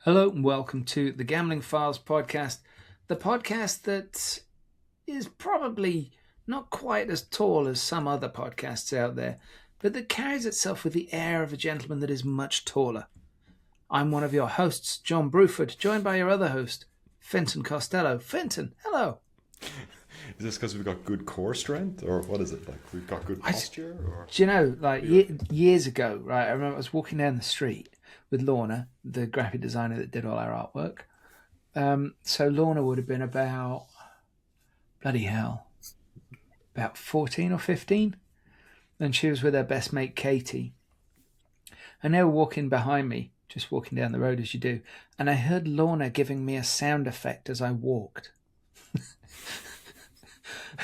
Hello and welcome to the Gambling Files podcast, the podcast that is probably not quite as tall as some other podcasts out there, but that carries itself with the air of a gentleman that is much taller. I'm one of your hosts, John Bruford, joined by your other host, Fenton Costello. Fenton, hello. Is this because we've got good core strength, or what is it? Like we've got good posture? Or? Do you know, years ago, right, I remember I was walking down the street with Lorna, the graphic designer that did all our artwork. So Lorna would have been about 14 or 15. And she was with her best mate, Katie. And they were walking behind me, just walking down the road as you do. And I heard Lorna giving me a sound effect as I walked.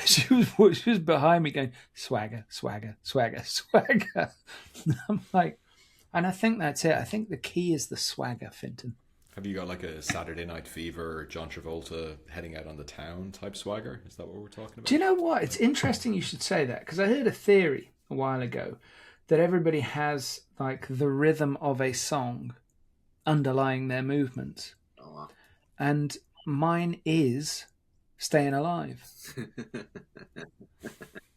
She was behind me going, swagger, swagger, swagger, swagger. I'm like, and I think that's it. I think the key is the swagger, Finton. Have you got like a Saturday Night Fever or John Travolta heading out on the town type swagger? Is that what we're talking about? Do you know what? It's interesting you should say that, because I heard a theory a while ago that everybody has like the rhythm of a song underlying their movements. Oh, wow. And mine is Staying Alive.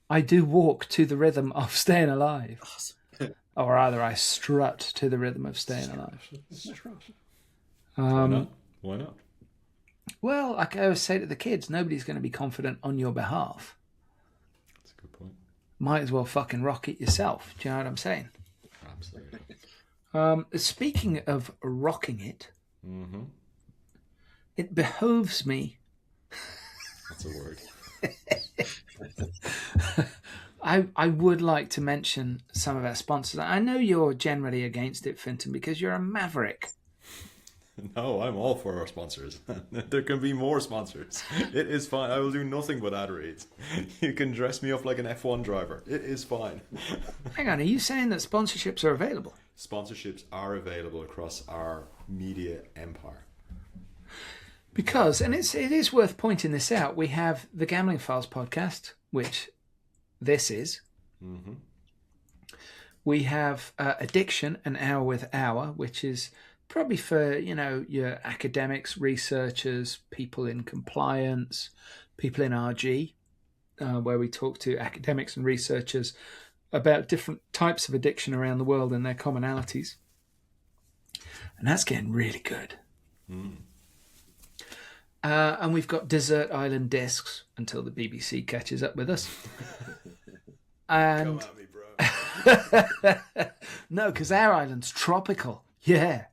I do walk to the rhythm of Staying Alive. Awesome. Or rather, I strut to the rhythm of Staying Alive. Why not? Why not? Well, like I always say to the kids, nobody's going to be confident on your behalf. That's a good point. Might as well fucking rock it yourself. Do you know what I'm saying? Absolutely. Speaking of rocking it, it behoves me. That's a word. I would like to mention some of our sponsors. I know you're generally against it, Finton, because you're a maverick. No, I'm all for our sponsors. There can be more sponsors. It is fine. I will do nothing but ad reads. You can dress me up like an F1 driver. It is fine. Hang on, are you saying that sponsorships are available? Sponsorships are available across our media empire. Because, and it is worth pointing this out, we have the Gambling Files podcast, which this is. Mm-hmm. We have Addiction, an hour with hour, which is probably for, your academics, researchers, people in compliance, people in RG, where we talk to academics and researchers about different types of addiction around the world and their commonalities. And that's getting really good. Mm. And we've got Desert Island Discs until the BBC catches up with us. And Come at me, bro. no, because our island's tropical. Yeah.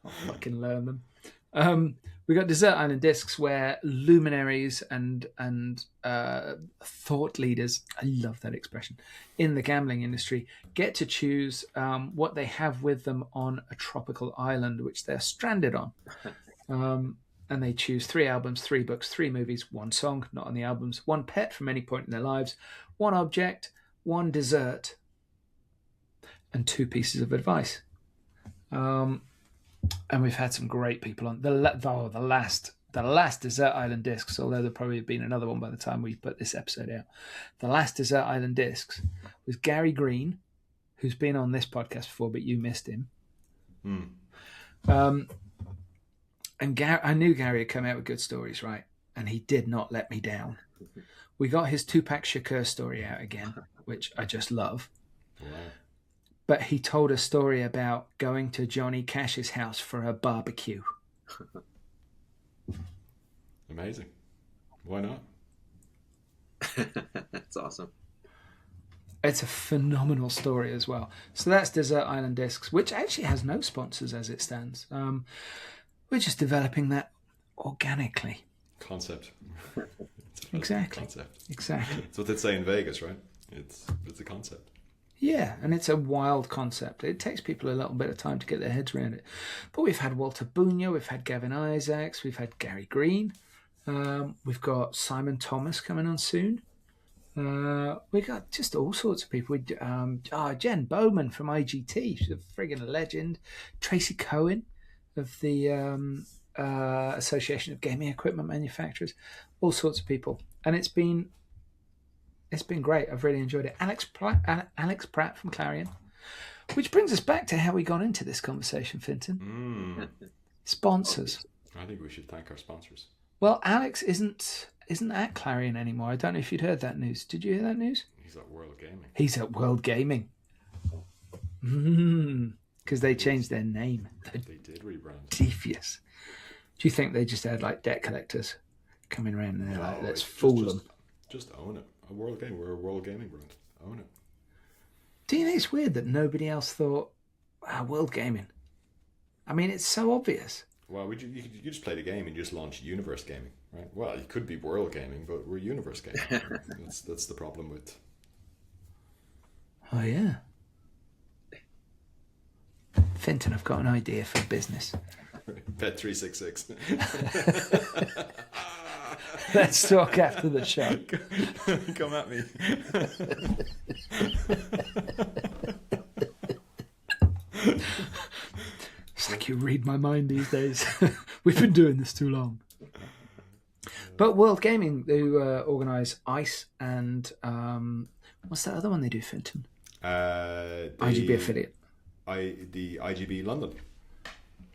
I'll fucking learn them. We got Desert Island Discs where luminaries and thought leaders, I love that expression, in the gambling industry get to choose what they have with them on a tropical island which they're stranded on. And they choose 3 albums, 3 books, 3 movies, 1 song, not on the albums, 1 pet from any point in their lives, 1 object, 1 dessert, and 2 pieces of advice. And we've had some great people on. The last Desert Island Discs, although there'll probably have been another one by the time we put this episode out. The last Desert Island Discs was Gary Green, who's been on this podcast before, but you missed him. And I knew Gary had come out with good stories, right? And he did not let me down. We got his Tupac Shakur story out again, which I just love. Wow. But he told a story about going to Johnny Cash's house for a barbecue. Amazing. Why not? That's awesome. It's a phenomenal story as well. So that's Desert Island Discs, which actually has no sponsors as it stands. We're just developing that organically. Concept. Exactly. Concept. Exactly. That's what they say in Vegas, right? It's a concept. Yeah, and it's a wild concept. It takes people a little bit of time to get their heads around it. But we've had Walter Buño, we've had Gavin Isaacs, we've had Gary Green, we've got Simon Thomas coming on soon. We got just all sorts of people. Jen Bowman from IGT, she's a friggin' legend. Tracy Cohen of the Association of Gaming Equipment Manufacturers, all sorts of people, and it's been great. I've really enjoyed it. Alex Pratt from Clarion, which brings us back to how we got into this conversation, Finton. Sponsors. I think we should thank our sponsors. Well, Alex isn't at Clarion anymore. I don't know if you'd heard that news. Did you hear that news? He's at World Gaming. He's at World Gaming. Because they changed their name. They did rebrand. Devious. Do you think they just had like debt collectors coming around and they're like, let's fool them? Just own it. We're a World Gaming brand. Own it. Do you think it's weird that nobody else thought, wow, World Gaming? I mean, it's so obvious. Well, you just play the game and you just launch Universe Gaming, right? Well, it could be World Gaming, but we're Universe Gaming. That's the problem with... Oh, yeah. Finton, I've got an idea for business. Bet366. Let's talk after the show. Come at me. It's like you read my mind these days. We've been doing this too long. But World Gaming, they organise ICE and what's that other one they do, Finton? IGB affiliate. The IGB London.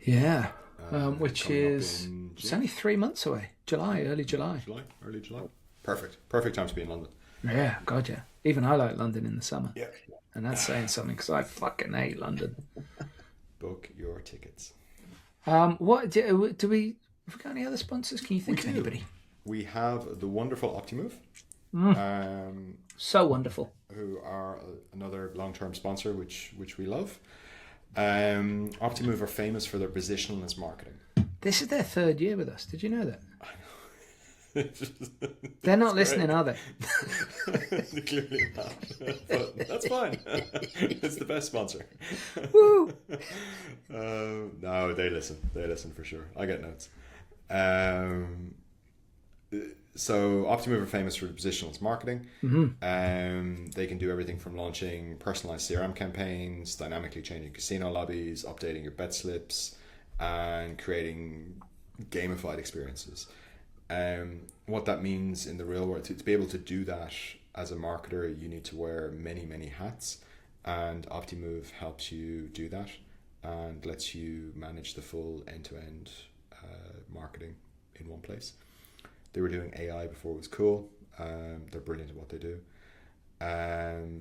Yeah, which is it's only 3 months away. Early July. Early July. Perfect time to be in London. Yeah, God, yeah. Even I like London in the summer. Yeah. And that's saying something because I fucking hate London. Book your tickets. What do we? Have we got any other sponsors? Can you think of anybody? We have the wonderful Optimove. So wonderful. Who are another long-term sponsor, which we love. Optimove are famous for their positionless marketing. This is their 3rd year with us. Did you know that? They're not listening, are they? Clearly not. But that's fine. It's the best sponsor. Woo! No, they listen. They listen for sure. I get notes. So Optimove are famous for positionless marketing. They can do everything from launching personalized CRM campaigns, dynamically changing casino lobbies, updating your bet slips, and creating gamified experiences. What that means in the real world, to be able to do that as a marketer, you need to wear many hats, and Optimove helps you do that and lets you manage the full end-to-end marketing in one place. They were doing AI before it was cool. They're brilliant at what they do.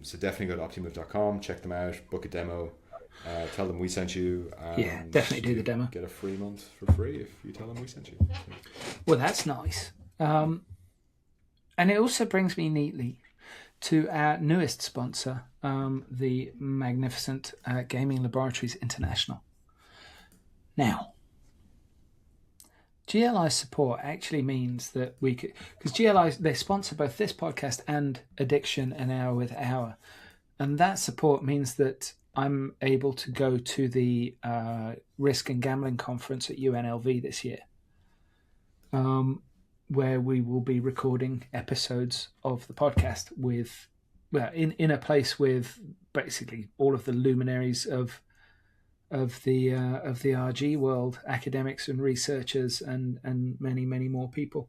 So definitely go to optimove.com, check them out, book a demo, tell them we sent you. Yeah, definitely do the demo. Get a free month for free if you tell them we sent you. Well, that's nice. And it also brings me neatly to our newest sponsor, the magnificent Gaming Laboratories International. Now, GLI support actually means that we could, because GLI, they sponsor both this podcast and Addiction an Hour with Hour. And that support means that I'm able to go to the Risk and Gambling Conference at UNLV this year, where we will be recording episodes of the podcast with, well, in a place with basically all of the luminaries of the RG world, academics and researchers, and many more people.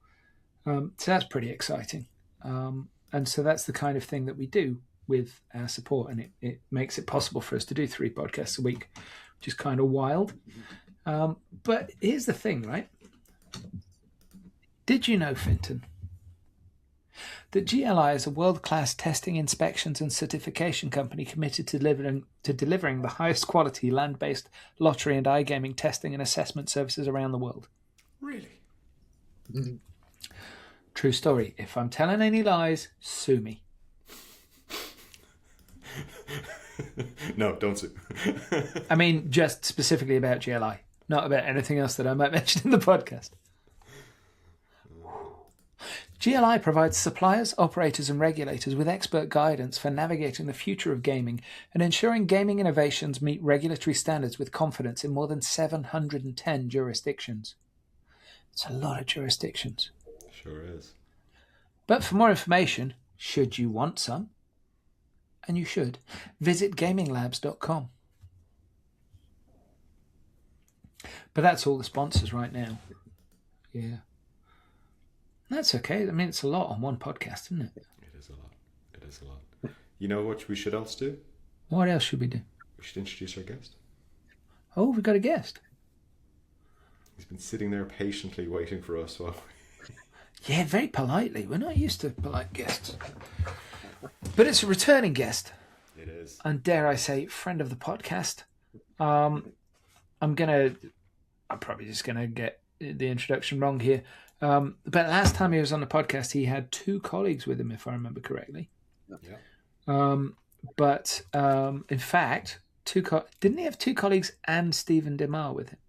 So that's pretty exciting. And so that's the kind of thing that we do with our support, and it makes it possible for us to do 3 podcasts a week, which is kind of wild. But here's the thing, right? Did you know, Finton, that GLI is a world-class testing, inspections and certification company committed to delivering the highest quality land-based lottery and iGaming testing and assessment services around the world? Really? Mm-hmm. True story. If I'm telling any lies, sue me. No, don't sue. I mean, just specifically about GLI, not about anything else that I might mention in the podcast. GLI provides suppliers, operators and regulators with expert guidance for navigating the future of gaming and ensuring gaming innovations meet regulatory standards with confidence in more than 710 jurisdictions. It's a lot of jurisdictions. Sure is. But for more information, should you want some, and you should, visit gaminglabs.com. But that's all the sponsors right now. Yeah. That's okay. I mean, it's a lot on one podcast, isn't it? It is a lot. It is a lot. You know what we should else do? What else should we do? We should introduce our guest. Oh, we've got a guest. He's been sitting there patiently waiting for us. Well, Yeah, very politely. We're not used to polite guests. But it's a returning guest. it is. And dare I say, friend of the podcast. I'm probably just gonna get the introduction wrong here. But last time he was on the podcast, he had 2 colleagues with him, if I remember correctly. Yeah. But in fact, didn't he have 2 colleagues and Stephen Demar with him?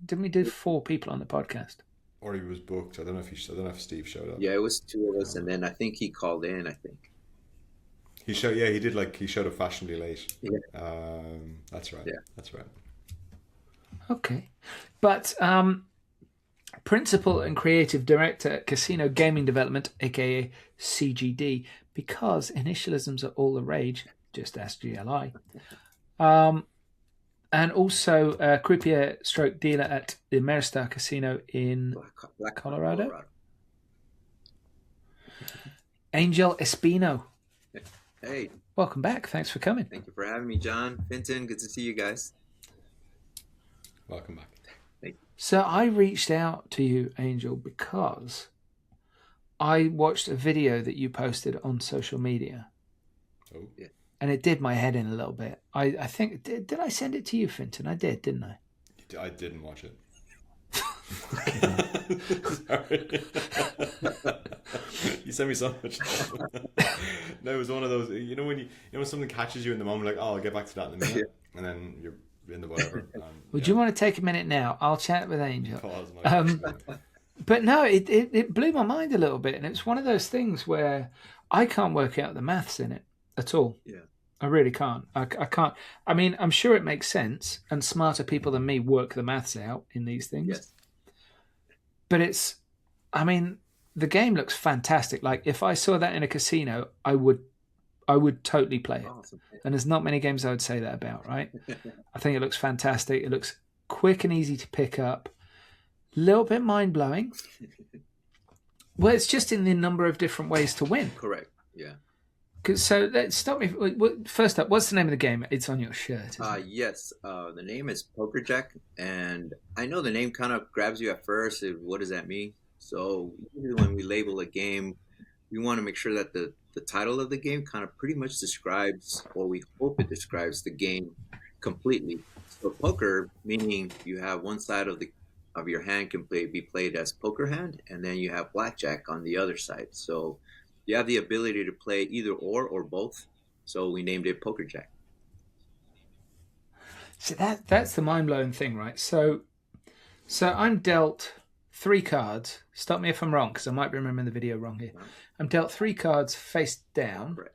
Didn't we do 4 people on the podcast? Or he was booked. I don't know if Steve showed up. Yeah, it was 2 of us, and then I think he called in. I think He showed. Yeah, he did. He showed up fashionably late. Yeah. That's right. Yeah. That's right. Okay, but Principal and Creative Director at Casino Gaming Development, aka CGD, because initialisms are all the rage. Just ask GLI. And also croupier stroke dealer at the Ameristar Casino in Colorado. Angel Espino. Hey. Welcome back. Thanks for coming. Thank you for having me, John. Finton, good to see you guys. Welcome back. Thank you. So I reached out to you, Angel, because I watched a video that you posted on social media. Oh. Yeah. And it did my head in a little bit. I think, did I send it to you, Finton? I did, didn't I? I didn't watch it. Sorry. You sent me so much. No, it was one of those. You know when something catches you in the moment, like, oh, I'll get back to that in a minute, and then you're in the whatever. Would you want to take a minute now? I'll chat with Angel. Pause, But no, it blew my mind a little bit, and it's one of those things where I can't work out the maths in it at all. Yeah. I really can't. I can't. I mean, I'm sure it makes sense, and smarter people than me work the maths out in these things. Yes. But the game looks fantastic. Like, if I saw that in a casino, I would totally play it. Awesome. And there's not many games I would say that about, right? I think it looks fantastic. It looks quick and easy to pick up. A little bit mind-blowing. Well, it's just in the number of different ways to win. Correct. Yeah. So let's stop me. First up, what's the name of the game? It's on your shirt. Yes. The name is PokerJack, and I know the name kind of grabs you at first. What does that mean? So usually when we label a game, we want to make sure that the title of the game kind of pretty much describes, or we hope it describes, the game completely. So poker, meaning you have one side of your hand can be played as poker hand, and then you have blackjack on the other side. So you have the ability to play either or both. So we named it PokerJack. So that's the mind-blowing thing, right? So I'm dealt 3 cards. Stop me if I'm wrong, because I might be remembering the video wrong here. I'm dealt 3 cards face down. Right.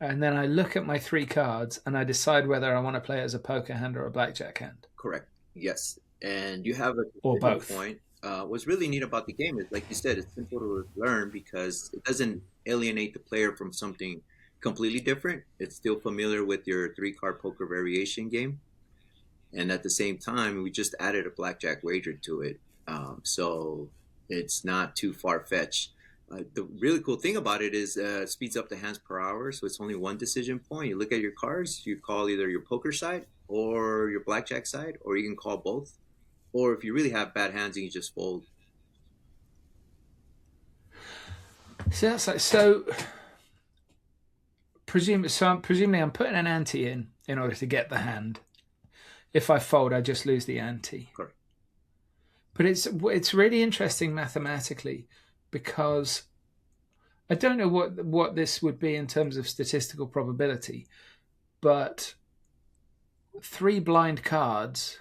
And then I look at my 3 cards and I decide whether I want to play it as a poker hand or a blackjack hand. Correct. Yes. And you have a or both point. What's really neat about the game is, like you said, it's simple to learn because it doesn't alienate the player from something completely different. It's still familiar with your 3-card poker variation game. And at the same time, we just added a blackjack wager to it. So it's not too far-fetched. The really cool thing about it is it speeds up the hands per hour. So it's only 1 decision point. You look at your cards, you call either your poker side or your blackjack side, or you can call both. Or if you really have bad hands, you can just fold. So that's like, presumably I'm putting an ante in order to get the hand. If I fold, I just lose the ante. Correct. But it's really interesting mathematically, because I don't know what this would be in terms of statistical probability, but 3 blind cards.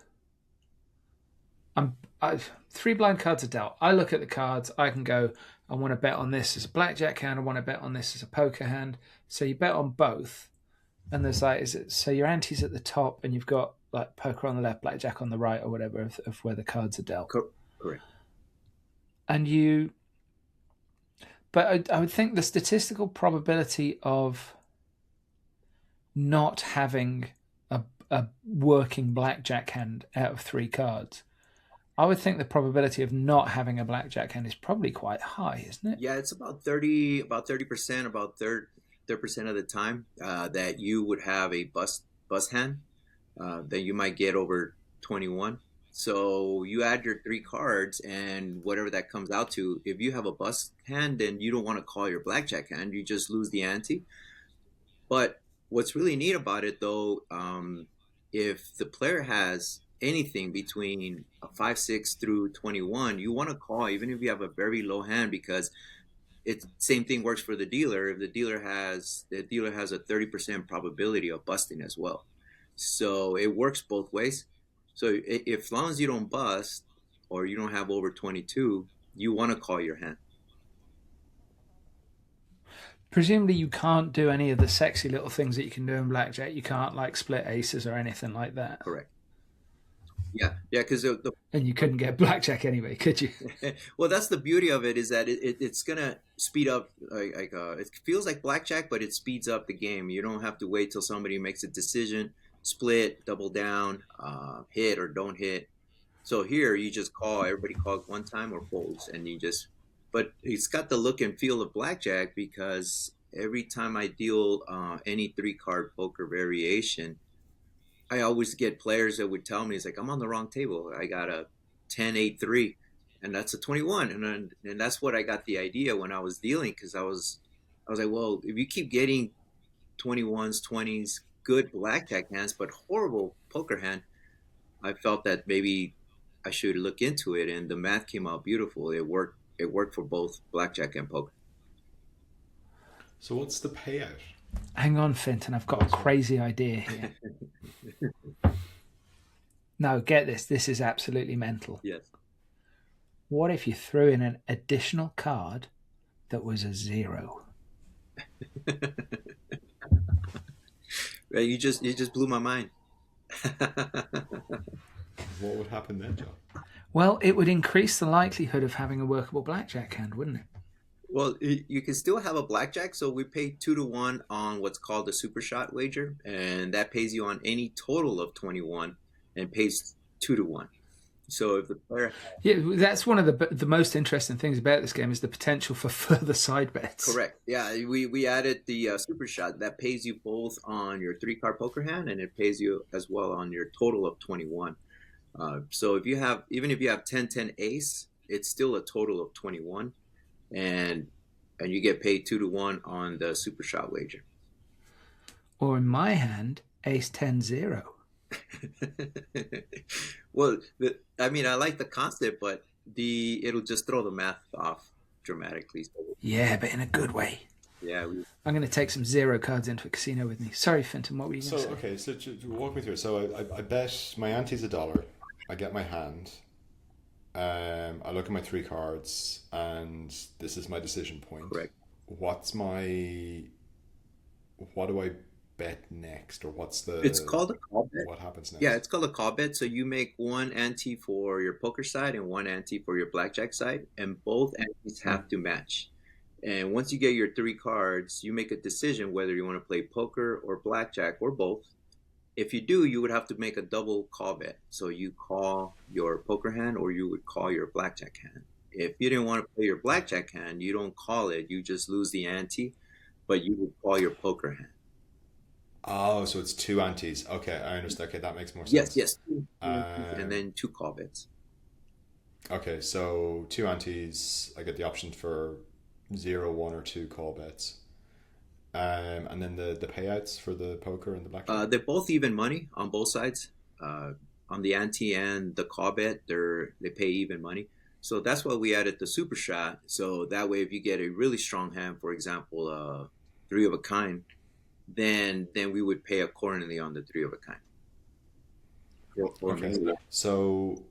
3 blind cards are dealt. I look at the cards. I can go, I want to bet on this as a blackjack hand. I want to bet on this as a poker hand. So you bet on both. And there's so your ante's at the top and you've got like poker on the left, blackjack on the right, or whatever of where the cards are dealt. Correct. And but I would think the statistical probability of not having a working blackjack hand out of 3 cards, I would think the probability of not having a blackjack hand is probably quite high, isn't it? Yeah, it's about 30%, about 30% of the time that you would have a bust hand that you might get over 21. So you add your 3 cards and whatever that comes out to. If you have a bust hand, then you don't want to call your blackjack hand. You just lose the ante. But what's really neat about it, though, if the player has anything between a 5-6 through 21, you want to call even if you have a very low hand, because it's same thing works for the dealer. If the dealer has a 30% probability of busting as well. So it works both ways. So if as long as you don't bust or you don't have over 22, you want to call your hand. Presumably you can't do any of the sexy little things that you can do in blackjack. You can't like split aces or anything like that. Correct. Yeah, because and you couldn't get blackjack anyway, could you? Well, that's the beauty of it, is that it's gonna speed up. It feels like blackjack, but it speeds up the game. You don't have to wait till somebody makes a decision, split, double down, hit or don't hit. So here you just call. Everybody calls one time or folds, and you just. But it's got the look and feel of blackjack, because every time I deal any 3-card poker variation, I always get players that would tell me, it's like, I'm on the wrong table. I got a 10-8-3, and that's a 21. And that's what I got the idea when I was dealing, because I was like, well, if you keep getting 21s, 20s, good blackjack hands, but horrible poker hand, I felt that maybe I should look into it, and the math came out beautiful. It worked for both blackjack and poker. So what's the payout? Hang on, Finton, I've got a crazy idea here. No, get this. This is absolutely mental. Yes. What if you threw in an additional card that was a 0? You just blew my mind. What would happen then, John? Well, it would increase the likelihood of having a workable blackjack hand, wouldn't it? Well, you can still have a blackjack. So we pay 2-1 on what's called a super shot wager, and that pays you on any total of 21 and pays 2-1. So if the player, that's one of the most interesting things about this game, is the potential for further side bets. Correct. Yeah, we added the super shot that pays you both on your 3-card poker hand, and it pays you as well on your total of 21. So if you have 10-10 ace, it's still a total of 21. And you get paid 2-1 on the super shot wager. Or in my hand, ace 10-0. Well, I like the concept, but it'll just throw the math off dramatically. Yeah, but in a good way. Yeah, I'm going to take some 0 cards into a casino with me. Sorry, Finton, what were you going to say? Okay, so walk me through it. So I bet my ante's $1. I get my hand. I look at my 3 cards, and this is my decision point. Correct. What do I bet next, or what's the? It's called a call bet. What happens next? Yeah, it's called a call bet. So you make one ante for your poker side and one ante for your blackjack side, and both antes have to match. And once you get your 3 cards, you make a decision whether you want to play poker or blackjack or both. If you do, you would have to make a double call bet. So you call your poker hand, or you would call your blackjack hand. If you didn't want to play your blackjack hand, you don't call it. You just lose the ante, but you would call your poker hand. Oh, so it's 2 antes. Okay, I understand. Okay, that makes more sense. Yes. And then 2 call bets. Okay, so 2 antes. I get the option for 0, 1, or 2 call bets. And then the payouts for the poker and the blackjack? They're both even money on both sides. On the ante and the call bet, they pay even money. So that's why we added the super shot. So that way, if you get a really strong hand, for example, 3 of a kind, then we would pay accordingly on the 3 of a kind. Okay. So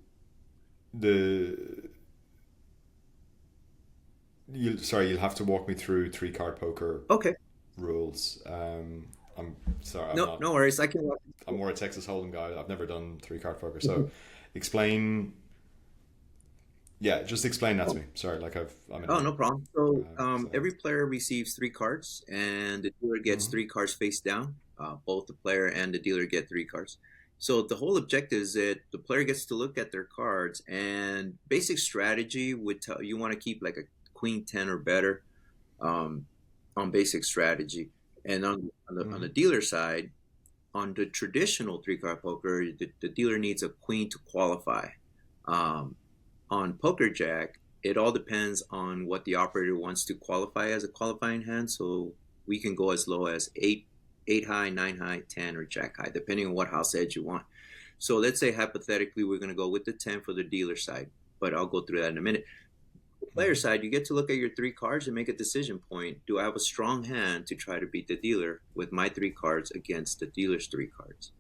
you'll have to walk me through 3-card poker. Okay. Rules. I'm sorry. No worries. I can. I'm more a Texas Hold'em guy. I've never done 3-card poker. So, explain. Yeah, just explain that to me. Sorry, no problem. So every player receives 3 cards, and the dealer gets 3 cards face down. Both the player and the dealer get 3 cards. So the whole objective is that the player gets to look at their cards, and basic strategy would tell you want to keep like a queen 10 or better. On basic strategy, and on the dealer side, on the traditional three-card poker, the dealer needs a queen to qualify. On PokerJack, it all depends on what the operator wants to qualify as a qualifying hand. So we can go as low as 8 high, 9 high, 10, or jack high, depending on what house edge you want. So let's say hypothetically we're going to go with the 10 for the dealer side, but I'll go through that in a minute. The player side, you get to look at your 3 cards and make a decision point. Do I have a strong hand to try to beat the dealer with my 3 cards against the dealer's 3 cards?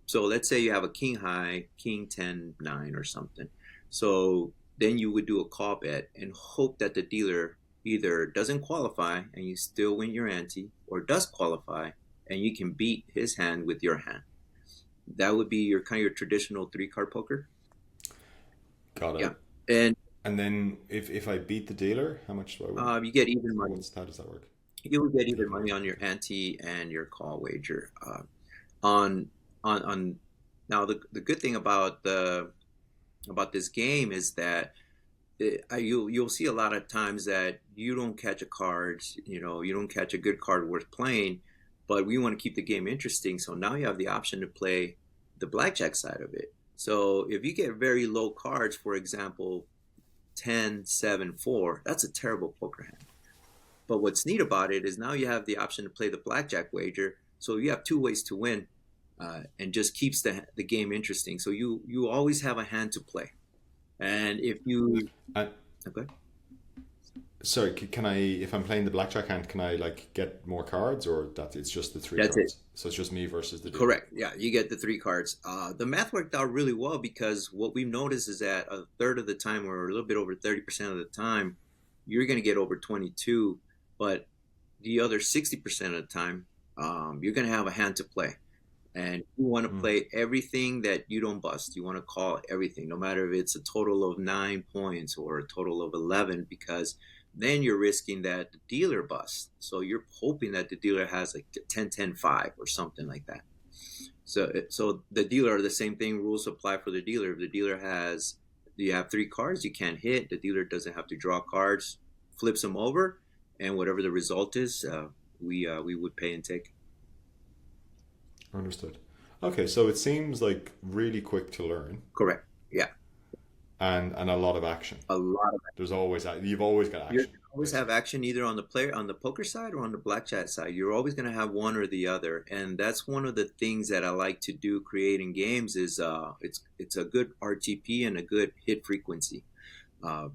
So let's say you have a king high, king 10, 9 or something. So then you would do a call bet and hope that the dealer either doesn't qualify and you still win your ante, or does qualify and you can beat his hand with your hand. That would be your kind of your traditional 3-card poker. Got it. Yeah. And then if I beat the dealer, how much do I win? You get even money. How does that work? You would get even money on your ante and your call wager. On now the good thing about this game is that you'll see a lot of times that you don't catch a card, you don't catch a good card worth playing, but we want to keep the game interesting. So now you have the option to play the blackjack side of it. So if you get very low cards, for example, 10, 7, 4, that's a terrible poker hand. But what's neat about it is now you have the option to play the blackjack wager. So you have 2 ways to win, and just keeps the game interesting. So you always have a hand to play. And if you... okay. Sorry, can I, if I'm playing the blackjack hand, can I like get more cards, or that it's just the 3 cards? That's it. So it's just me versus the dealer? Correct. Yeah, you get the 3 cards. The math worked out really well, because what we've noticed is that a third of the time, or a little bit over 30% of the time, you're going to get over 22, but the other 60% of the time, you're going to have a hand to play. And you want to play everything that you don't bust. You want to call everything, no matter if it's a total of 9 points or a total of 11, because then you're risking that the dealer busts. So you're hoping that the dealer has like 10, 10, 5 or something like that. So the dealer, the same thing, rules apply for the dealer. If the dealer you have 3 cards you can't hit, the dealer doesn't have to draw cards, flips them over, and whatever the result is, we would pay and take. Understood. Okay, so it seems like really quick to learn. Correct. Yeah. And a lot of action. A lot of action. You've always got action. You always have action, either on the poker side or on the blackjack side. You're always going to have one or the other, and that's one of the things that I like to do creating games. Is it's a good RTP and a good hit frequency.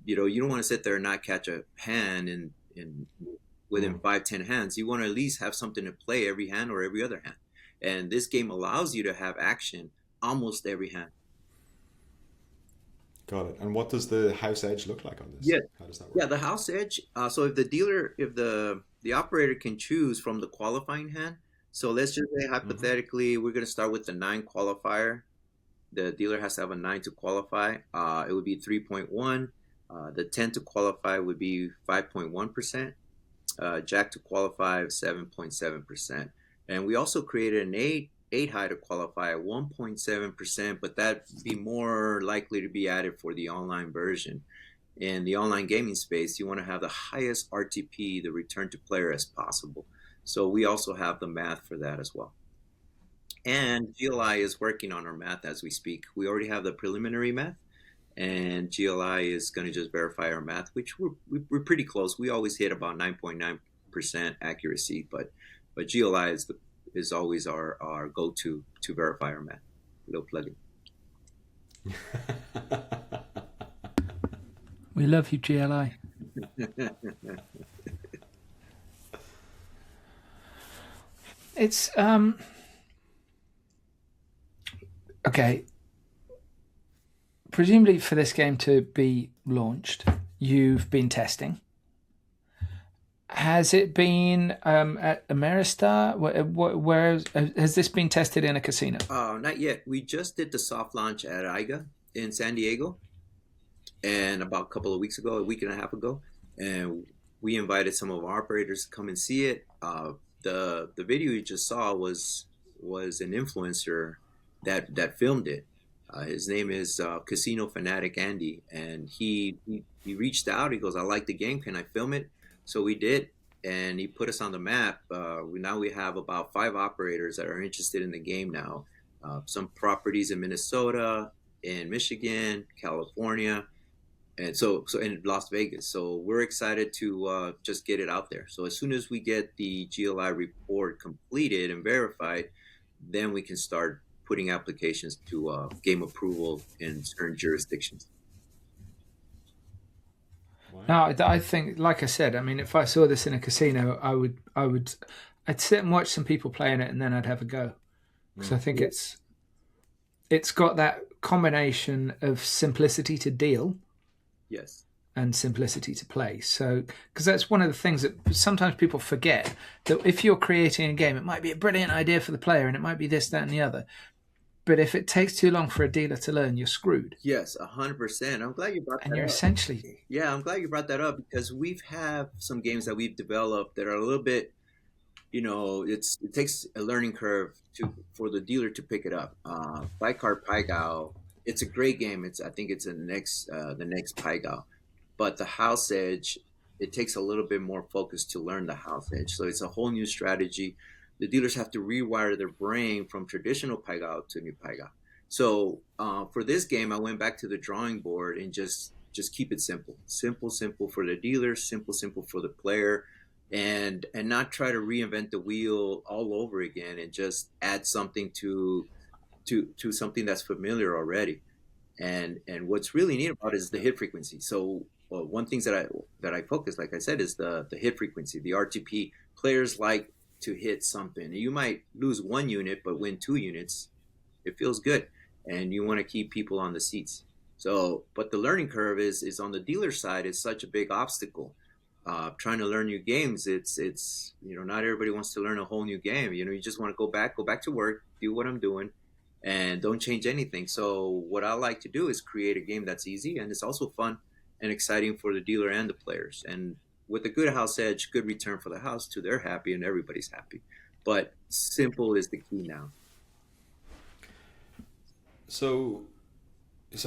You don't want to sit there and not catch a hand in within 5-10 hands. You want to at least have something to play every hand or every other hand. And this game allows you to have action almost every hand. Got it. And what does the house edge look like on this? Yeah. How does that work? Yeah, the house edge. So if the operator can choose from the qualifying hand. So let's just say hypothetically, we're going to start with the 9 qualifier. The dealer has to have a 9 to qualify. It would be 3.1. The 10 to qualify would be 5.1%. Jack to qualify 7.7%. And we also created an 8 high to qualify at 1.7%, but that'd be more likely to be added for the online version. In the online gaming space, you want to have the highest RTP, the return to player, as possible. So we also have the math for that as well. And GLI is working on our math as we speak. We already have the preliminary math, and GLI is going to just verify our math, which we're pretty close. We always hit about 9.9% accuracy, but GLI is always our go-to to verify our math. Little plugin. We love you, GLI. It's okay. Presumably, for this game to be launched, you've been testing. Has it been at Ameristar? Where has this been tested in a casino? Not yet. We just did the soft launch at IGA in San Diego, and about a couple of weeks ago, a week and a half ago, and we invited some of our operators to come and see it. The video you just saw was an influencer that filmed it. His name is Casino Fanatic Andy, and he reached out. He goes, "I like the game. Can I film it?" So we did, and he put us on the map. Now we have about 5 operators that are interested in the game now. Some properties in Minnesota, in Michigan, California, and so in Las Vegas. So we're excited to just get it out there. So as soon as we get the GLI report completed and verified, then we can start putting applications to game approval in certain jurisdictions. Wow. No, I think, like I said, I mean, if I saw this in a casino, I'd sit and watch some people playing it, and then I'd have a go, because I think it's got that combination of simplicity to deal, yes, and simplicity to play. So, because that's one of the things that sometimes people forget, that if you're creating a game, it might be a brilliant idea for the player, and it might be this, that, and the other. But if it takes too long for a dealer to learn, you're screwed. Yes, 100%. I'm glad you brought that up. And you're essentially... Yeah, I'm glad you brought that up, because we've had some games that we've developed that are a little bit, it takes a learning curve for the dealer to pick it up. Card payout, it's a great game. I think it's the next payout. But the house edge, it takes a little bit more focus to learn the house edge. So it's a whole new strategy. The dealers have to rewire their brain from traditional payout to new payout. So for this game, I went back to the drawing board and just keep it simple for the dealer, simple for the player, and not try to reinvent the wheel all over again, and just add something to something that's familiar already. And what's really neat about it is the hit frequency. So one thing that I focus, like I said, is the hit frequency, the RTP. Players like to hit something. You might lose 1 unit, but win 2 units. It feels good, and you want to keep people on the seats. So, but the learning curve is on the dealer side. It's such a big obstacle. Trying to learn new games. It's not everybody wants to learn a whole new game. You just want to go back to work, do what I'm doing, and don't change anything. So what I like to do is create a game that's easy, and it's also fun and exciting for the dealer and the players. And with a good house edge, good return for the house too. They're happy and everybody's happy. But simple is the key now. So it's.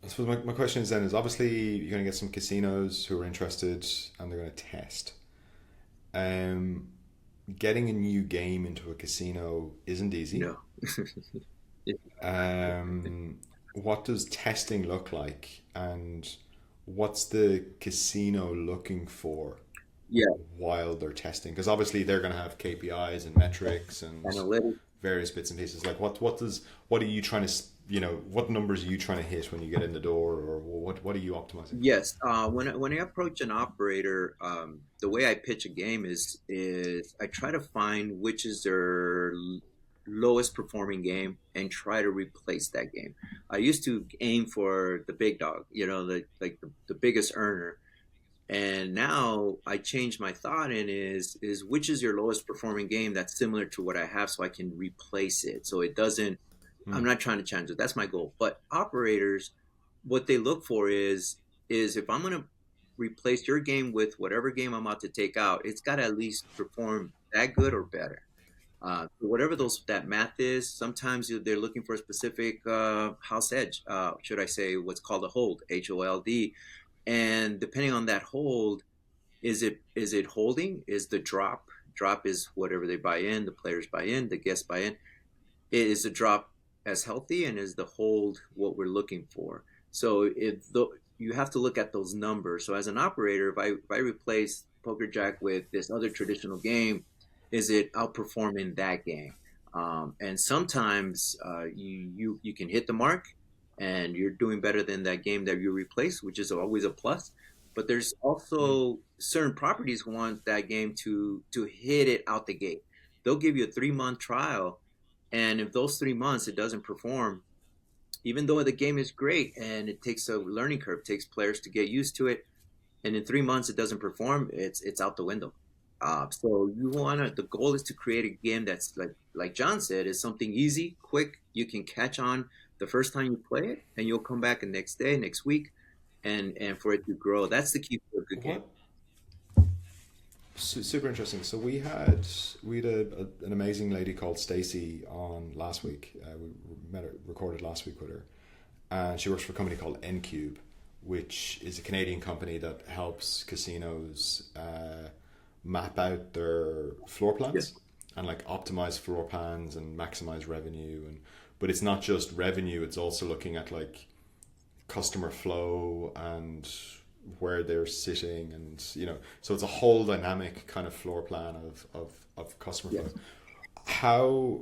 I suppose my question is then is obviously you're going to get some casinos who are interested and they're going to test. Getting a new game into a casino isn't easy. No. What does testing look like, and what's the casino looking for while they're testing? Because obviously they're going to have KPIs and metrics and analytics, various bits and pieces. Like what are you trying to, what numbers are you trying to hit when you get in the door, or what are you optimizing? Yes. When I approach an operator, the way I pitch a game is I try to find which is their lowest performing game and try to replace that game. I used to aim for the big dog, the biggest earner. And now I changed my thought and is which is your lowest performing game that's similar to what I have, so I can replace it. So it doesn't, I'm not trying to change it. That's my goal. But operators, what they look for is if I'm going to replace your game with whatever game I'm about to take out, it's got to at least perform that good or better. Whatever that math is, sometimes they're looking for a specific house edge. Should I say what's called a hold, HOLD. And depending on that hold, is it holding? Is the drop is whatever they buy in, the players buy in, the guests buy in. Is the drop as healthy, and is the hold what we're looking for? So you have to look at those numbers. So as an operator, if I replace PokerJack with this other traditional game, is it outperforming that game? And sometimes you can hit the mark and you're doing better than that game that you replace, which is always a plus. But there's also certain properties who want that game to hit it out the gate. They'll give you a 3-month trial, and if those 3 months it doesn't perform, even though the game is great and it takes a learning curve, it takes players to get used to it, and in 3 months it doesn't perform, it's out the window. So the goal is to create a game that's like John said, is something easy, quick, you can catch on the first time you play it, and you'll come back the next day, next week, and for it to grow. That's the key to a good game. Super interesting. So we had an amazing lady called Stacy on last week. We recorded last week with her, and she works for a company called Ncube, which is a Canadian company that helps casinos map out their floor plans and like optimize floor plans and maximize revenue. And but it's not just revenue; it's also looking at like customer flow and where they're sitting, and so it's a whole dynamic kind of floor plan of customer flow. How,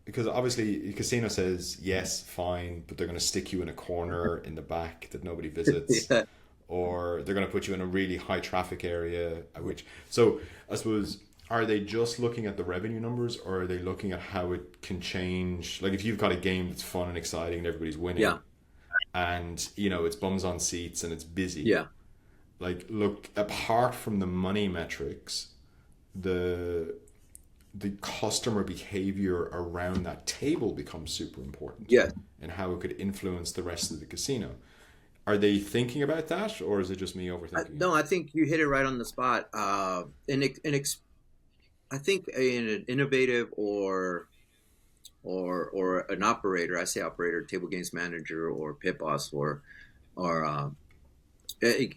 because obviously a casino says yes, fine, but they're going to stick you in a corner in the back that nobody visits, or they're going to put you in a really high traffic area, so I suppose, are they just looking at the revenue numbers, or are they looking at how it can change? Like if you've got a game that's fun and exciting and everybody's winning, and it's bums on seats and it's busy, like, look, apart from the money metrics, the customer behavior around that table becomes super important, and how it could influence the rest of the casino. Are they thinking about that, or is it just me overthinking No, I think you hit it right on the spot. I think an innovative or an operator, I say operator, table games manager, or pit boss, or a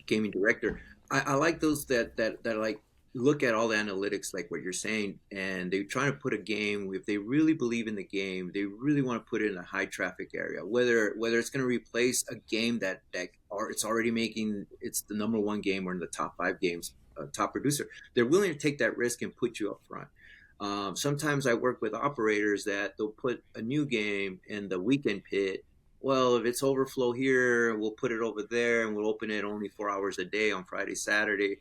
gaming director. I like those that like look at all the analytics, like what you're saying, and they're trying to put a game. If they really believe in the game, they really want to put it in a high traffic area. Whether it's going to replace a game that or it's already making, it's the number one game or in the top 5 games, top producer, they're willing to take that risk and put you up front. Sometimes I work with operators that they'll put a new game in the weekend pit. Well, if it's overflow here, we'll put it over there, and we'll open it only 4 hours a day on Friday, Saturday.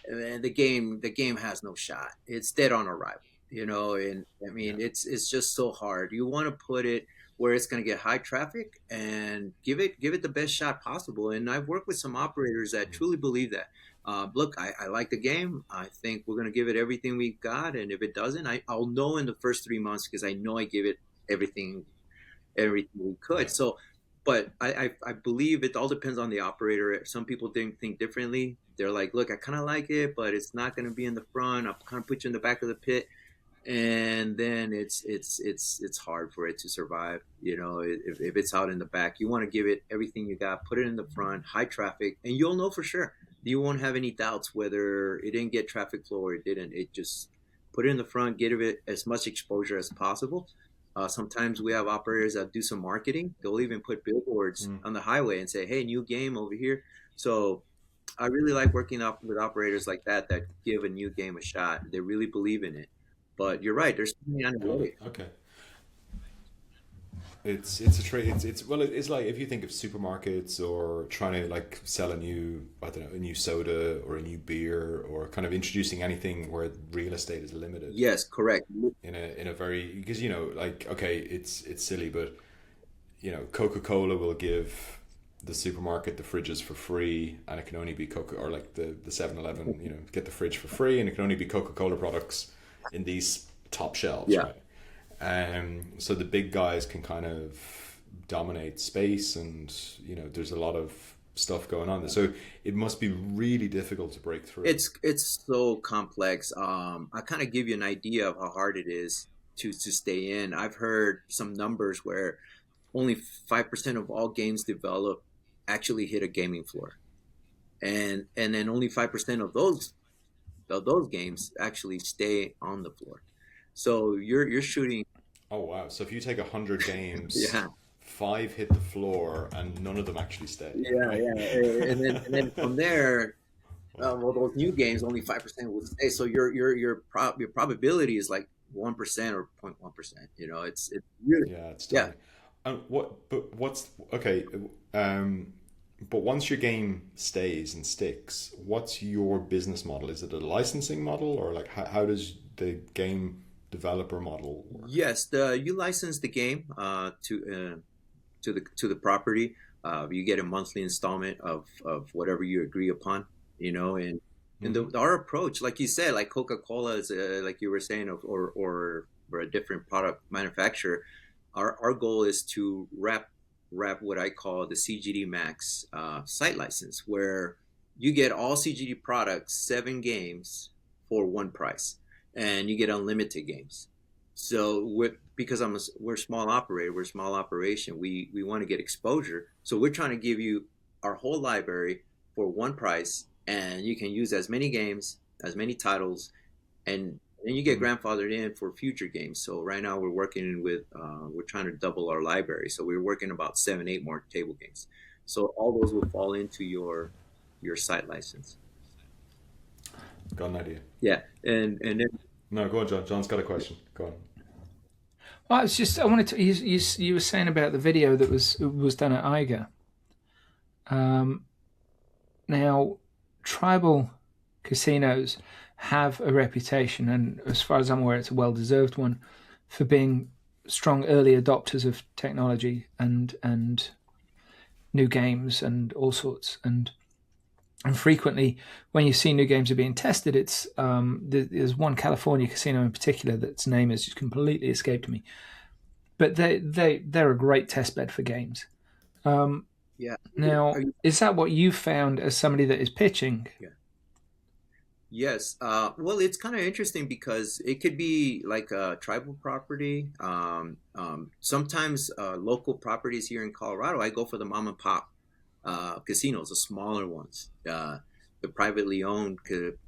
And the game has no shot. It's dead on arrival, and I mean, it's just so hard. You want to put it where it's going to get high traffic and give it the best shot possible. And I've worked with some operators that truly believe that. Look, I like the game. I think we're going to give it everything we got. And if it doesn't, I'll know in the first 3 months, because I know I give it everything we could. So, but I believe it all depends on the operator. Some people think differently. They're like, look, I kind of like it, but it's not going to be in the front. I'll kind of put you in the back of the pit. And then it's hard for it to survive. If it's out in the back, you want to give it everything you got, put it in the front, high traffic, and you'll know for sure. You won't have any doubts whether it didn't get traffic flow or it didn't. It just put it in the front, give it as much exposure as possible. Sometimes we have operators that do some marketing. They'll even put billboards on the highway and say, hey, new game over here. So I really like working up with operators like that give a new game a shot. They really believe in it. But you're right. There's so many analytics. Okay. It's a trade. It's like if you think of supermarkets or trying to like sell a new soda or a new beer, or kind of introducing anything where real estate is limited. Yes, correct. In a very, because like, okay, it's silly, but Coca-Cola will give the supermarket the fridges for free, and it can only be or like the 7-Eleven, get the fridge for free, and it can only be Coca-Cola products in these top shelves, right? So the big guys can kind of dominate space, and there's a lot of stuff going on there. So it must be really difficult to break through. It's so complex. I kind of give you an idea of how hard it is to stay in. I've heard some numbers where only 5% of all games developed actually hit a gaming floor, and then only 5% of those games actually stay on the floor. So you're shooting. Oh wow! So if you take 100 games, 5 hit the floor and none of them actually stay. Yeah. And then from there, those new games, only 5% will stay. So your probability is like 1% or 0.1%. It's really it's tiny. But once your game stays and sticks, what's your business model? Is it a licensing model, or like how does the game developer model work? Yes, you license the game to the property. You get a monthly installment of whatever you agree upon. And our approach, like you said, like Coca-Cola is like you were saying, or a different product manufacturer. Our goal is to wrap what I call the CGD Max site license, where you get all CGD products, 7 games for one price, and you get unlimited games. So because we're a small operator, we're a small operation, we want to get exposure. So we're trying to give you our whole library for one price, and you can use as many games, as many titles, and then you get grandfathered in for future games. So right now we're working with, we're trying to double our library. So we're working about 7, 8 more table games. So all those will fall into your site license. Got an idea. Yeah, and then No, go on, John. John's got a question. Go on. Well, it's just I wanted to. You were saying about the video that was done at IGA. Now, tribal casinos have a reputation, and as far as I'm aware, it's a well-deserved one, for being strong early adopters of technology and new games and all sorts. And frequently, when you see new games are being tested, it's there's one California casino in particular that's name has just completely escaped me, but they're a great test bed for games. yeah. Now, is that what you found as somebody that is pitching? Yeah. Yes. Well, it's kind of interesting because it could be like a tribal property. Sometimes local properties here in Colorado, I go for the mom and pop casinos, the smaller ones, the privately owned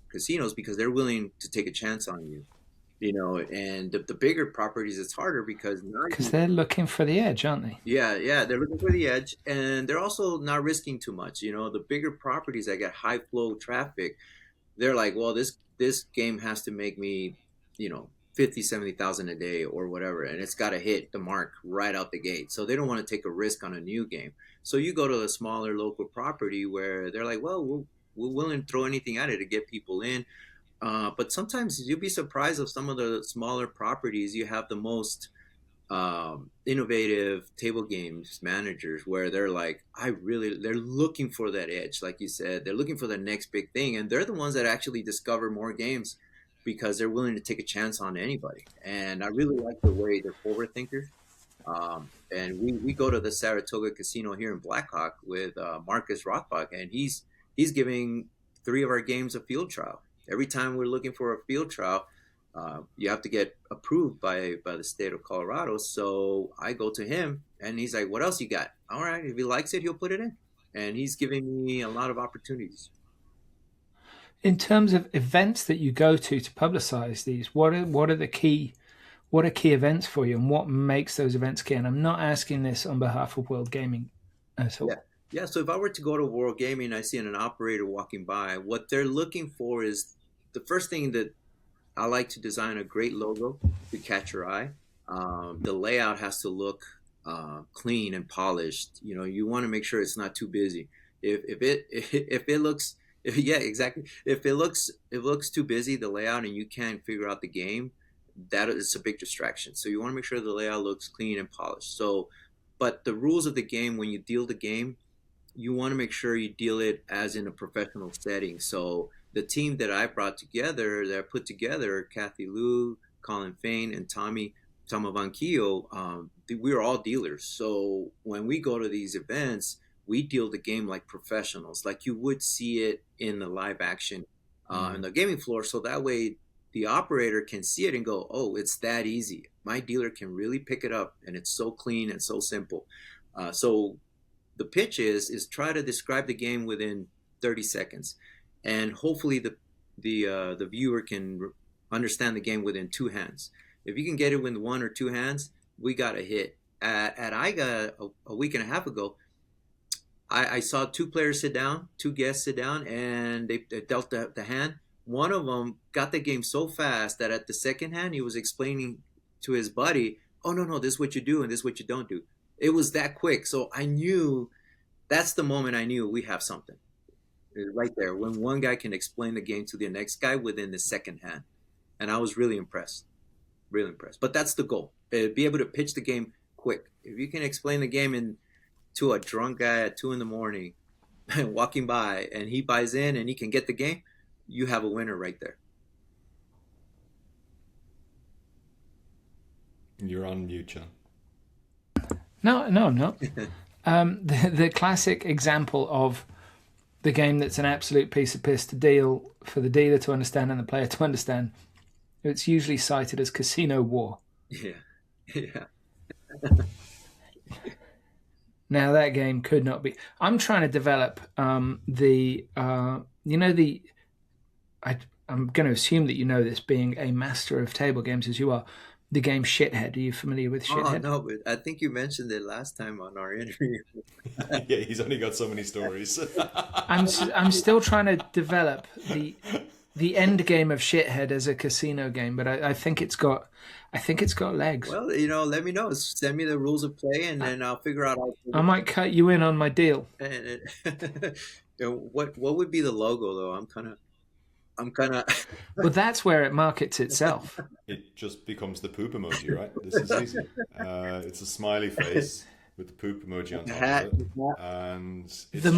casinos, because they're willing to take a chance on you. And the bigger properties, it's harder because they're looking for the edge, aren't they? Yeah, they're looking for the edge, and they're also not risking too much. The bigger properties that get high flow traffic, they're like, well, this game has to make me, 50, 70,000 a day or whatever, and it's got to hit the mark right out the gate. So they don't want to take a risk on a new game. So you go to the smaller local property where they're like, well, we're willing to throw anything at it to get people in. But sometimes you'll be surprised of some of the smaller properties. You have the most innovative table games managers where they're like, they're looking for that edge. Like you said, they're looking for the next big thing. And they're the ones that actually discover more games because they're willing to take a chance on anybody. And I really like the way they're forward thinkers. And we go to the Saratoga Casino here in Blackhawk with Marcus Rothbach, and he's giving 3 of our games a field trial. Every time we're looking for a field trial, you have to get approved by the state of Colorado. So I go to him, and he's like, what else you got? All right, if he likes it, he'll put it in. And he's giving me a lot of opportunities. In terms of events that you go to publicize these, what are key events for you, and what makes those events key? And I'm not asking this on behalf of World Gaming at all. Yeah. So if I were to go to World Gaming, I see an operator walking by, what they're looking for is the first thing that I like to design a great logo to catch your eye. The layout has to look clean and polished. You want to make sure it's not too busy. If it looks, yeah, exactly. If it looks too busy, the layout, and you can't figure out the game, that is a big distraction. So you want to make sure the layout looks clean and polished. So, but the rules of the game, when you deal the game, you want to make sure you deal it as in a professional setting. So the team that I brought together, that I put together, Kathy Liu, Colin Fain, and Tommy Vanquillo, we are all dealers. So when we go to these events, we deal the game like professionals, like you would see it in the live action on the gaming floor. So that way the operator can see it and go, oh, it's that easy. My dealer can really pick it up, and it's so clean and so simple. So the pitch is try to describe the game within 30 seconds. And hopefully the viewer can understand the game within 2 hands. If you can get it with 1 or 2 hands, we got a hit. At IGA a week and a half ago, I saw 2 players sit down, 2 guests sit down, and they dealt the hand. One of them got the game so fast that at the second hand, he was explaining to his buddy, oh, no, this is what you do and this is what you don't do. It was that quick. So I knew, that's the moment I knew we have something. Right there, when one guy can explain the game to the next guy within the second hand. And I was really impressed. But that's the goal. Be able to pitch the game quick. If you can explain the game to a drunk guy at 2 a.m. walking by, and he buys in and he can get the game, you have a winner right there. You're on mute, John. No. The classic example of the game that's an absolute piece of piss to deal, for the dealer to understand and the player to understand, it's usually cited as Casino War. Yeah. Now that game could not be. I'm trying to develop the you know the I'm going to assume that you know this, being a master of table games as you are. The game Shithead. Are you familiar with Oh Shithead? no, but I think you mentioned it last time on our interview. Yeah, he's only got so many stories. I'm still trying to develop the end game of Shithead as a casino game, but I think it's got legs. Well, let me know. Send me the rules of play, and then I'll figure out how. I might cut you in on my deal. And what would be the logo though? I'm kind of. Well, that's where it markets itself. It just becomes the poop emoji, right? This is easy. It's a smiley face with the poop emoji on top of it, and it's the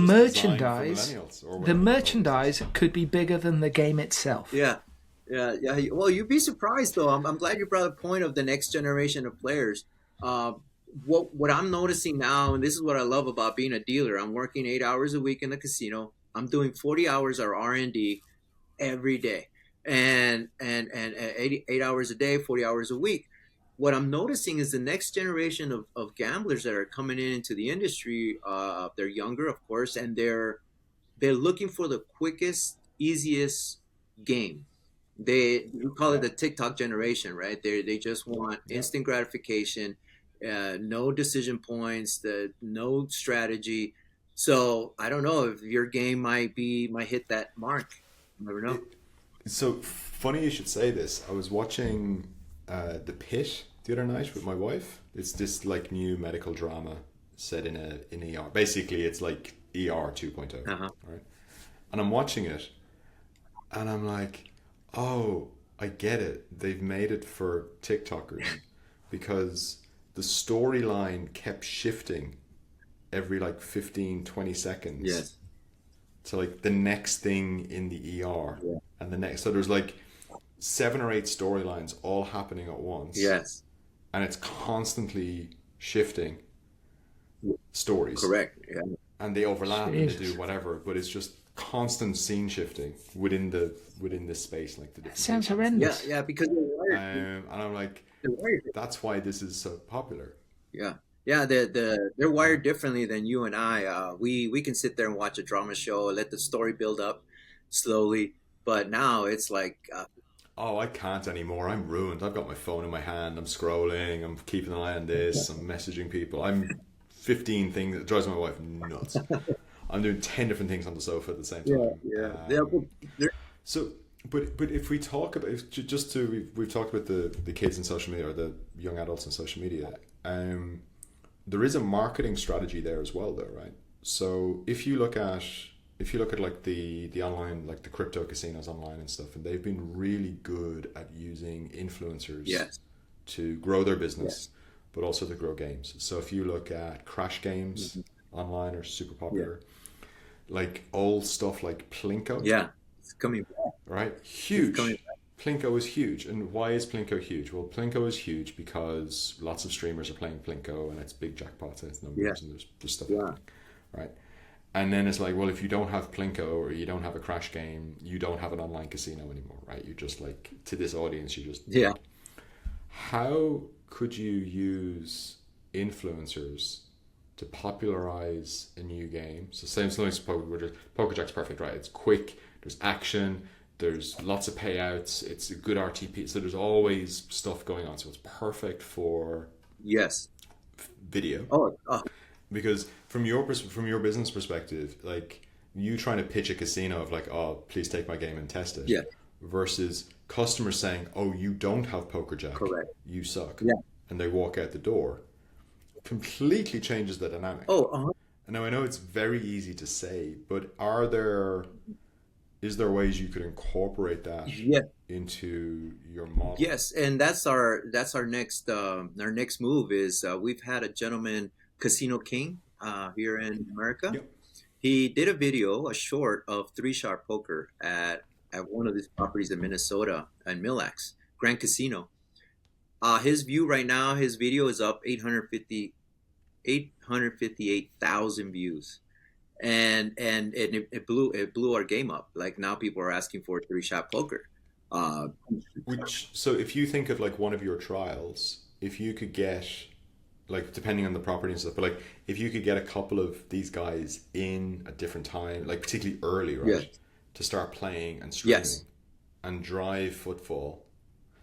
merchandise could be bigger than the game itself. Yeah. Well, you'd be surprised though. I'm glad you brought up the point of the next generation of players. What I'm noticing now, and this is what I love about being a dealer. I'm working 8 hours a week in the casino. I'm doing 40 hours of R&D every day, and 8 hours a day, 40 hours a week. What I'm noticing is the next generation of gamblers that are coming into the industry. They're younger, of course, and they're looking for the quickest, easiest game. We call it the TikTok generation, right? They just want instant gratification, no decision points, no strategy. So I don't know if your game might hit that mark. Never know. So funny you should say this. I was watching The Pit the other night with my wife. It's this like new medical drama set in ER. Basically, it's like ER 2.0, right? And I'm watching it, and I'm like, oh, I get it. They've made it for TikTokers because the storyline kept shifting every like 15, 20 seconds. Yes. To like the next thing in the ER and the next. So there's like 7 or 8 storylines all happening at once. Yes. And it's constantly shifting stories. Correct. Yeah. And they overlap and they do whatever, but it's just constant scene shifting within this space. Like the sounds horrendous. Yeah, because and I'm like, that's why this is so popular. Yeah. Yeah, they're wired differently than you and I. We can sit there and watch a drama show, let the story build up slowly. But now it's like, oh, I can't anymore. I'm ruined. I've got my phone in my hand. I'm scrolling. I'm keeping an eye on this. I'm messaging people. I'm 15 things. It drives my wife nuts. I'm doing 10 different things on the sofa at the same time. So, but if we talk about we've talked about the kids in social media or the young adults in social media. There is a marketing strategy there as well, though, right? So if you look at like the online, like the crypto casinos online and stuff, and they've been really good at using influencers to grow their business, but also to grow games. So if you look at crash games online are super popular, like old stuff like Plinko. Yeah, it's coming back. Right, huge. Plinko is huge. And why is Plinko huge? Well, Plinko is huge because lots of streamers are playing Plinko and it's big jackpots and it's numbers and there's stuff happening, right? And then it's like, well, if you don't have Plinko or you don't have a crash game, you don't have an online casino anymore, right? You're just like, to this audience, you just... Yeah. How could you use influencers to popularize a new game? So same as PokerJack's perfect, right? It's quick, there's action, there's lots of payouts, it's a good RTP, so there's always stuff going on. So it's perfect for video. Because from your business perspective, like you trying to pitch a casino of like, oh, please take my game and test it, versus customers saying, oh, you don't have PokerJack, correct, you suck, and they walk out the door, completely changes the dynamic. And now I know it's very easy to say, but is there ways you could incorporate that into your model? Yes, and that's our next move is we've had a gentleman, Casino King, here in America. He did a short of 3-shot poker at one of his properties in Minnesota and Mille Lacs Grand Casino. His view right now, his video is up 858,000 views. And it blew our game up. Like now people are asking for 3-shot poker. So if you think of like one of your trials, if you could get like depending on the property and stuff, but like if you could get a couple of these guys in at different time, like particularly early, right, to start playing and streaming and drive footfall.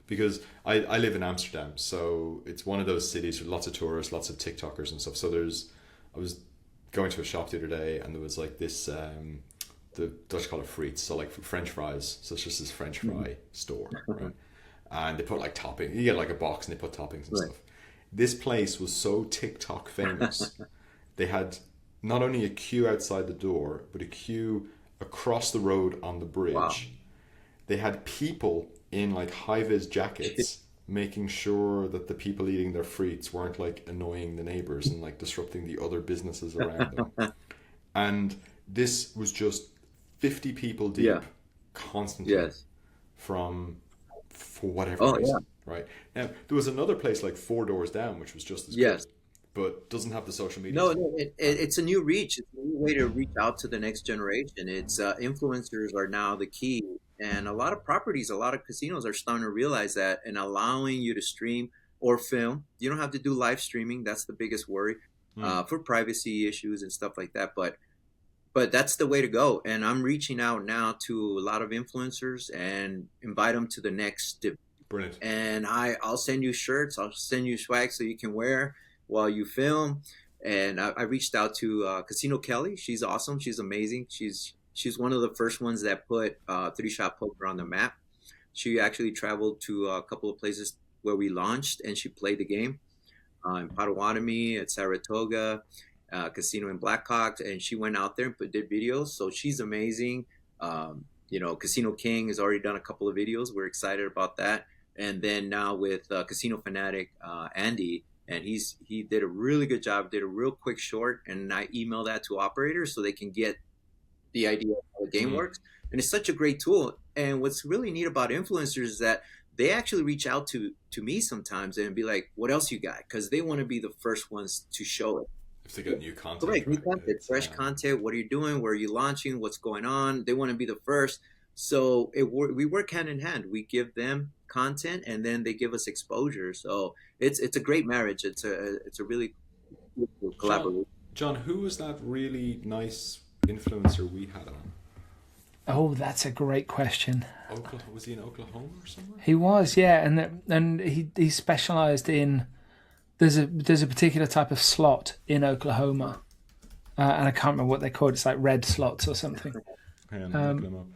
Because I live in Amsterdam, so it's one of those cities with lots of tourists, lots of TikTokers and stuff. So I was going to a shop the other day, and there was like this, the Dutch call it frites, so like French fries. So it's just this French fry store, right? And they put like topping. You get like a box, and they put toppings and stuff. This place was so TikTok famous. They had not only a queue outside the door, but a queue across the road on the bridge. Wow. They had people in like high-vis jackets making sure that the people eating their frites weren't like annoying the neighbors and like disrupting the other businesses around them. And this was just 50 people deep constantly for whatever reason, right? Now, there was another place like 4 doors down, which was just as good, but doesn't have the social media. No, it's a new reach. It's a new way to reach out to the next generation. It's influencers are now the key. And a lot of properties, a lot of casinos are starting to realize that and allowing you to stream or film. You don't have to do live streaming. That's the biggest worry for privacy issues and stuff like that. But that's the way to go. And I'm reaching out now to a lot of influencers and invite them to the next. Brilliant. And I'll send you shirts. I'll send you swag so you can wear while you film. And I reached out to Casino Kelly. She's awesome. She's amazing. She's one of the first ones that put 3-shot poker on the map. She actually traveled to a couple of places where we launched, and she played the game in Potawatomi, at Saratoga, casino in Blackhawk, and she went out there and did videos. So she's amazing. Casino King has already done a couple of videos. We're excited about that. And then now with Casino Fanatic, Andy, and he did a really good job, did a real quick short, and I emailed that to operators so they can get the idea of how the game works. And it's such a great tool. And what's really neat about influencers is that they actually reach out to me sometimes and be like, what else you got? Because they want to be the first ones to show it. If they get new content. Correct, new content, fresh content. What are you doing? Where are you launching? What's going on? They want to be the first. So we work hand in hand. We give them content and then they give us exposure. So it's a great marriage. It's a really collaboration. John, who was that really nice influencer we had on? Oh, that's a great question. Was he in Oklahoma or somewhere? He was, yeah, and he specialised in. There's a particular type of slot in Oklahoma, and I can't remember what they call it. It's like red slots or something. Hang on, I'm looking them up.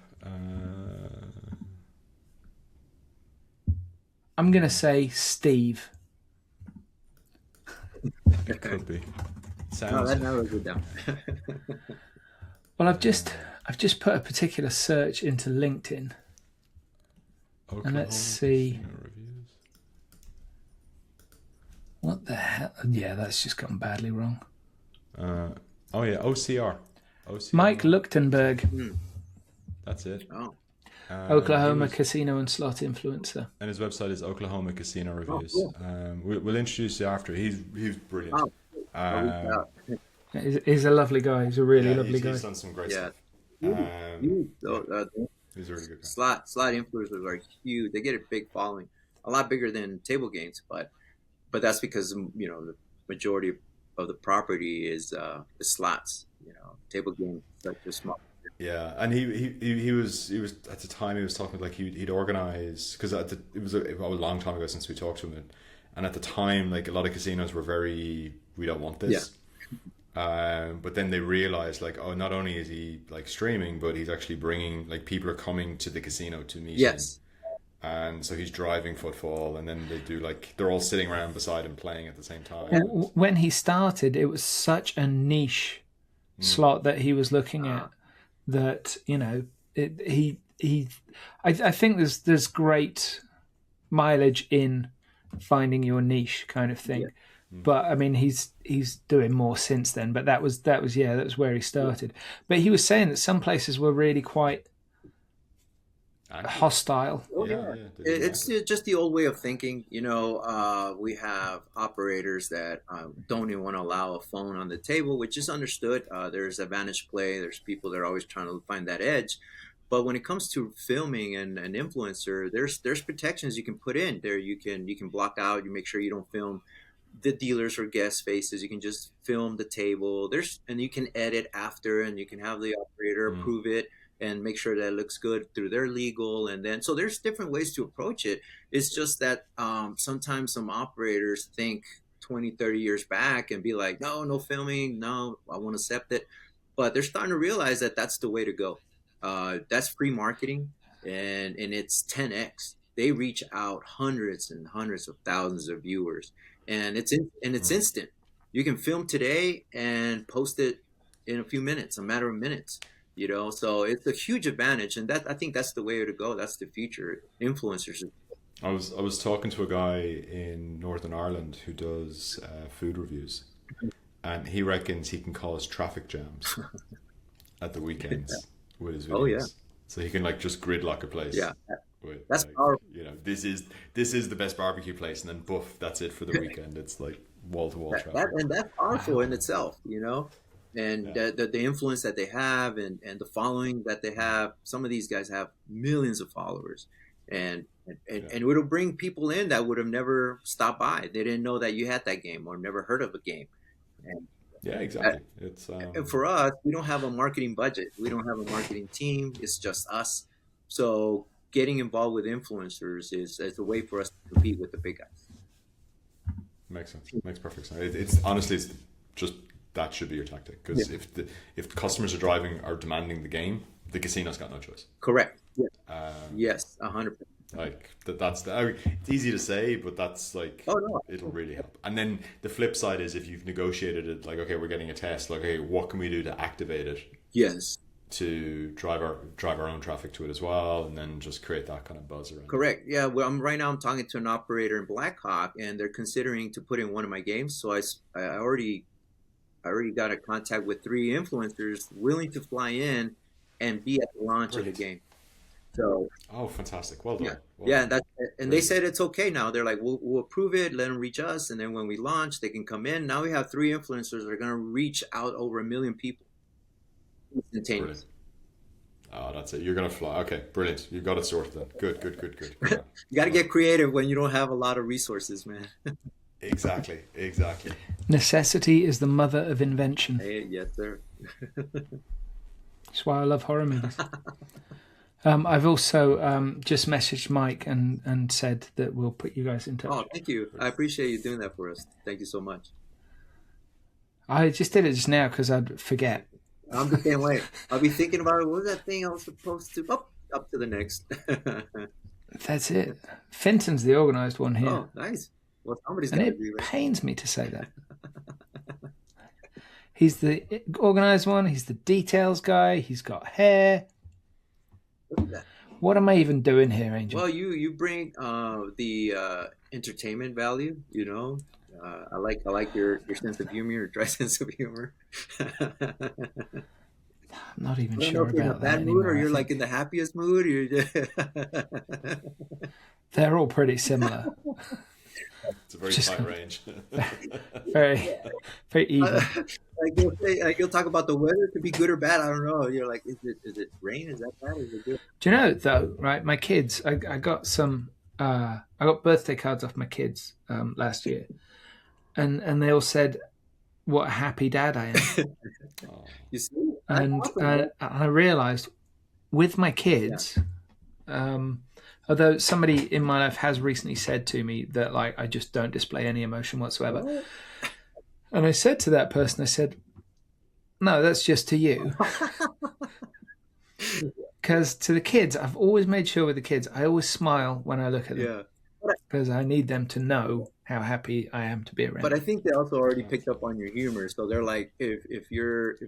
I'm gonna say Steve. It could be. No, that never good down. Well, I've just put a particular search into LinkedIn, Oklahoma, and let's see. Reviews. What the hell? Yeah, that's just gone badly wrong. OCR. Mike Luchtenberg. That's it. Oh. Oklahoma casino and slot influencer. And his website is Oklahoma Casino Reviews. Oh, cool. We'll introduce you after. He's brilliant. Oh. He's a lovely guy. He's a really lovely guy. He's done some great stuff. He's a really good guy. Slot influencers are huge. They get a big following, a lot bigger than table games, but that's because the majority of the property is the slots. Table games such a small. Yeah, and he was at the time he was talking like he'd organize because it was a long time ago since we talked to him, and at the time like a lot of casinos were very we don't want this. Yeah. But then they realized like, oh, not only is he like streaming, but he's actually bringing like people are coming to the casino to meet him. And so he's driving footfall, and then they do like they're all sitting around beside him playing at the same time. And when he started, it was such a niche slot that he was looking at that I think there's great mileage in finding your niche kind of thing. But I mean, he's doing more since then. But that was where he started. But he was saying that some places were really quite hostile. It's just the old way of thinking. We have operators that don't even want to allow a phone on the table, which is understood. There's advantage play. There's people that are always trying to find that edge. But when it comes to filming and an influencer, there's protections you can put in there. You can block out. You make sure you don't film the dealers or guest faces. You can just film the table. And you can edit after, and you can have the operator approve it and make sure that it looks good through their legal. And then, so there's different ways to approach it. It's just that sometimes some operators think 20, 30 years back and be like, no filming. No, I want to accept it. But they're starting to realize that that's the way to go. That's free marketing, and it's 10x. They reach out hundreds and hundreds of thousands of viewers, and it's instant. You can film today and post it in a few minutes, a matter of minutes. So it's a huge advantage, and I think that's the way to go. That's the future. Influencers. I was talking to a guy in Northern Ireland who does food reviews, and he reckons he can cause traffic jams at the weekends with his videos. Oh yeah. So he can just gridlock a place. Yeah. With, that's powerful. This is the best barbecue place, and then boof, that's it for the weekend. It's like wall to wall traffic. And that's powerful in itself, and the influence that they have, and the following that they have. Some of these guys have millions of followers, and it'll bring people in that would have never stopped by. They didn't know that you had that game or never heard of a game. And yeah, exactly. It's and for us, we don't have a marketing budget. We don't have a marketing team. It's just us. So getting involved with influencers is a way for us to compete with the big guys. Makes sense. Makes perfect sense. It's honestly, it's just that should be your tactic, because if the customers are demanding the game, the casino's got no choice. Correct. Yes, 100%. It's easy to say, but that's it'll really help. And then the flip side is, if you've negotiated it, okay, we're getting a test, okay, what can we do to activate it? Yes. To drive our own traffic to it as well, and then just create that kind of buzz around. Correct. Yeah. Well, I'm talking to an operator in Blackhawk, and they're considering to put in one of my games. So I already got a contact with 3 influencers willing to fly in and be at the launch of the game. So. Oh, fantastic! Well done. Yeah. Well yeah. done. They said it's okay now. They're like, we'll approve it. Let them reach us, and then when we launch, they can come in. Now we have 3 influencers that are going to reach out over 1 million people. Instantaneous. Oh, that's it. You're gonna fly. Okay, brilliant. You got it sorted then. Good. Yeah. You got to get creative when you don't have a lot of resources, man. Exactly. Necessity is the mother of invention. Hey, yes, sir. That's why I love horror movies. I've also just messaged Mike and said that we'll put you guys in touch. Oh, thank you. I appreciate you doing that for us. Thank you so much. I just did it just now because I'd forget. I'm the same way. I'll be thinking about it. What was that thing I was supposed to? Up to the next. That's it. Fenton's the organised one here. Oh, nice. Well, somebody's and it pains me to say that. He's the organised one. He's the details guy. He's got hair. What am I even doing here, Angel? Well, you bring the entertainment value. I like your sense of humor, your dry sense of humor. I'm not even sure about that. You're in a bad mood, or you're in the happiest mood. They're all pretty similar. It's a very tight range. very, very even. You'll talk about the weather. It could be good or bad. I don't know. You're like, is it rain? Is that bad? Is it good? Do you know though? Right, my kids. I got some. I got birthday cards off my kids last year, and they all said, "What a happy dad I am." You see, and I realised with my kids. Although somebody in my life has recently said to me that I just don't display any emotion whatsoever. And I said to that person, I said, no, that's just to you. Because to the kids, I've always made sure with the kids, I always smile when I look at them. Because I need them to know how happy I am to be around. But I think they also already picked up on your humor. So they're like, if you're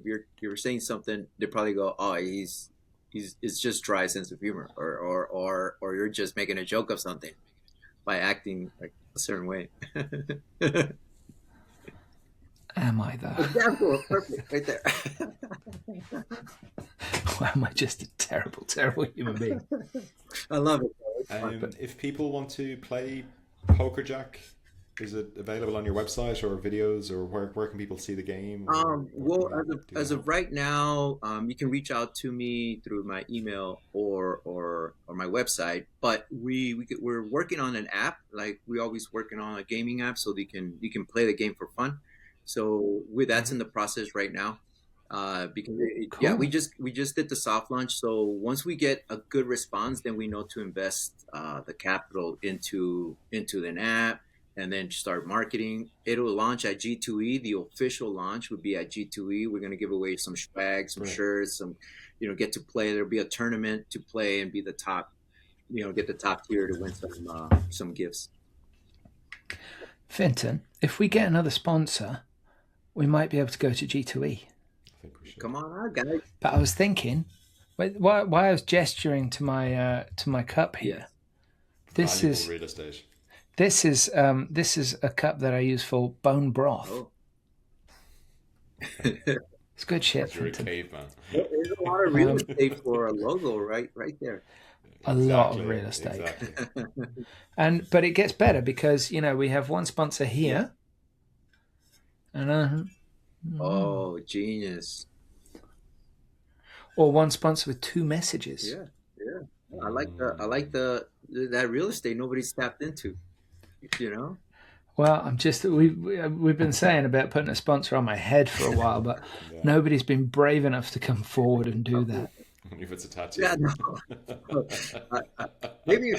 saying something, they probably go, oh, it's just dry sense of humor, or you're just making a joke of something by acting a certain way. Am I though? Example, perfect, right there. Or am I just a terrible, terrible human being? I love it. If people want to play PokerJack, is it available on your website or videos, or where can people see the game? Well, as of right now, you can reach out to me through my email or my website. But we're working on an app. Like we always working on a gaming app so you can play the game for fun. So that's in the process right now. Because yeah, Cool. we just did the soft launch. So once we get a good response, then we know to invest the capital into an app and then start marketing. It'll launch at G2E. The official launch would be at G2E. We're going to give away some swag, some shirts, some, get to play. There'll be a tournament to play and be the top, get the top tier to win some gifts. Finton, if we get another sponsor, we might be able to go to G2E. Come on out, guys. But I was thinking, why I was gesturing to my cup here. This is real estate. This is a cup that I use for bone broth. Oh. It's good shit. You're a caveman. There's a lot of real estate for a logo right there. A lot of real estate. Exactly. But it gets better because we have one sponsor here. And oh, genius. Or one sponsor with 2 messages. Yeah. I like that real estate nobody's tapped into. Well, we've been saying about putting a sponsor on my head for a while, but nobody's been brave enough to come forward and do that. Only if it's a tattoo. Yeah, no. Maybe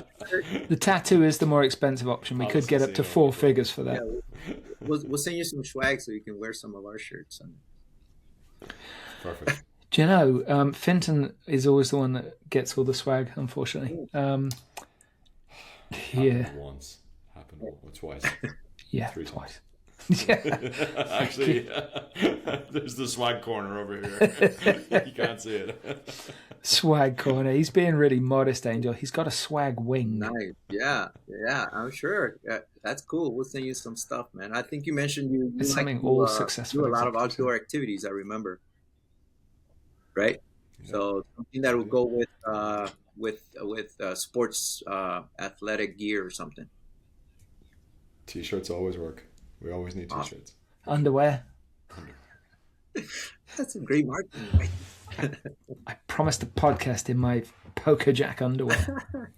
the tattoo is the more expensive option. We could get up to 4 figures for that. Yeah, we'll send you some swag so you can wear some of our shirts. Perfect. Do you know, Finton is always the one that gets all the swag, unfortunately. Happened once. Happened twice. Yeah, 3 twice. Yeah. Actually, there's the swag corner over here. You can't see it. Swag corner. He's being really modest, Angel. He's got a swag wing. Nice. Yeah, I'm sure. That's cool. We'll send you some stuff, man. I think you mentioned you it's like something to, all successful. Do a lot of outdoor activities. I remember. Right. Yeah. So something that will go with sports athletic gear or something. T-shirts always work. We always need T-shirts. Underwear. That's a great marketing. I promised a podcast in my PokerJack underwear.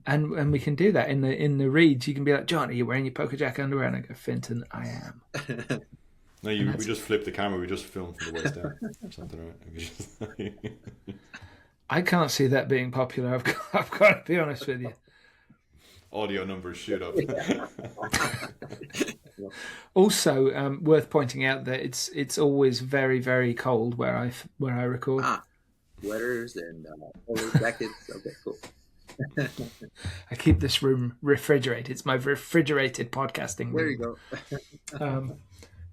And we can do that in the reads. You can be like, John, are you wearing your PokerJack underwear? And I go, Finton, I am. No, we just flip the camera. We just film from the waist down. Something right. I can't see that being popular. I've got to be honest with you. Audio numbers shoot up. Also, worth pointing out that it's always very, very cold where I record. Sweaters and jackets. Okay, cool. I keep this room refrigerated. It's my refrigerated podcasting room. There you go.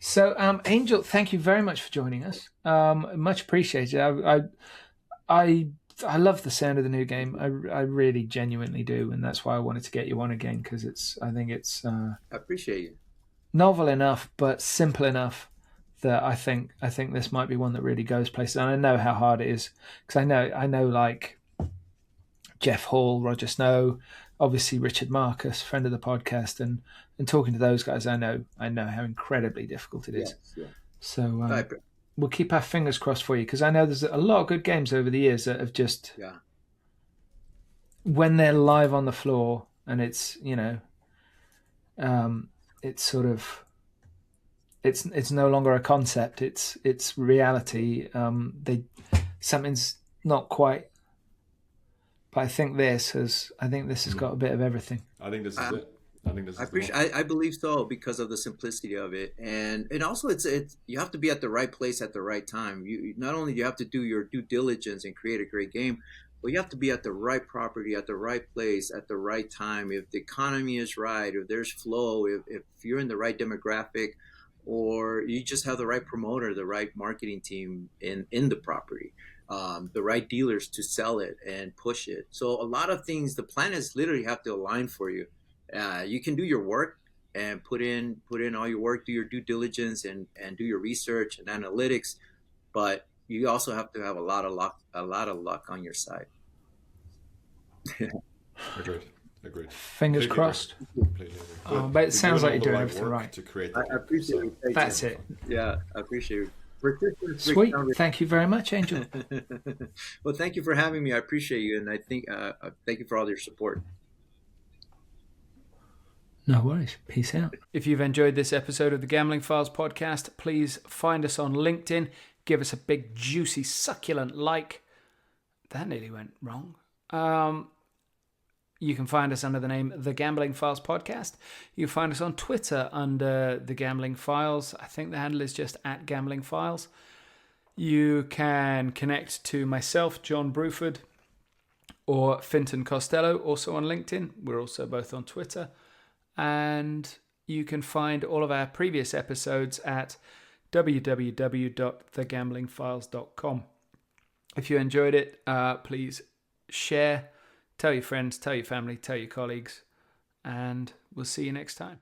So, Angel, thank you very much for joining us. Much appreciated. I love the sound of the new game. I really genuinely do, and that's why I wanted to get you on again because I think it's I appreciate you. Novel enough, but simple enough that I think this might be one that really goes places. And I know how hard it is because I know like Jeff Hall, Roger Snow, obviously Richard Marcus, friend of the podcast, and talking to those guys, I know how incredibly difficult it is. Yes, yeah. So we'll keep our fingers crossed for you because I know there's a lot of good games over the years that have just when they're live on the floor and it's it's sort of it's no longer a concept, it's reality. Something's not quite. But I think this has got a bit of everything. I think this is it. I think this is I believe so because of the simplicity of it, and also it's you have to be at the right place at the right time. You not only do you have to do your due diligence and create a great game, but you have to be at the right property at the right place at the right time. If the economy is right, if there's flow, if you're in the right demographic, or you just have the right promoter, the right marketing team in the property. The right dealers to sell it and push it. So a lot of things, the planets literally have to align for you. You can do your work and put in all your work, do your due diligence and do your research and analytics, but you also have to have a lot of luck on your side. Agreed. Fingers crossed. But it sounds like you're doing everything right. To create I appreciate it. That's it. Yeah, I appreciate it. Sweet. Thank you very much, Angel. Well, thank you for having me. I appreciate you, and I think thank you for all your support. No worries. Peace out. If you've enjoyed this episode of the Gambling Files podcast, please find us on LinkedIn. Give us a big, juicy, succulent like. That nearly went wrong. You can find us under the name The Gambling Files Podcast. You can find us on Twitter under The Gambling Files. I think the handle is just @GamblingFiles. You can connect to myself, John Bruford, or Finton Costello, also on LinkedIn. We're also both on Twitter. And you can find all of our previous episodes at www.thegamblingfiles.com. If you enjoyed it, please share, tell your friends, tell your family, tell your colleagues, and we'll see you next time.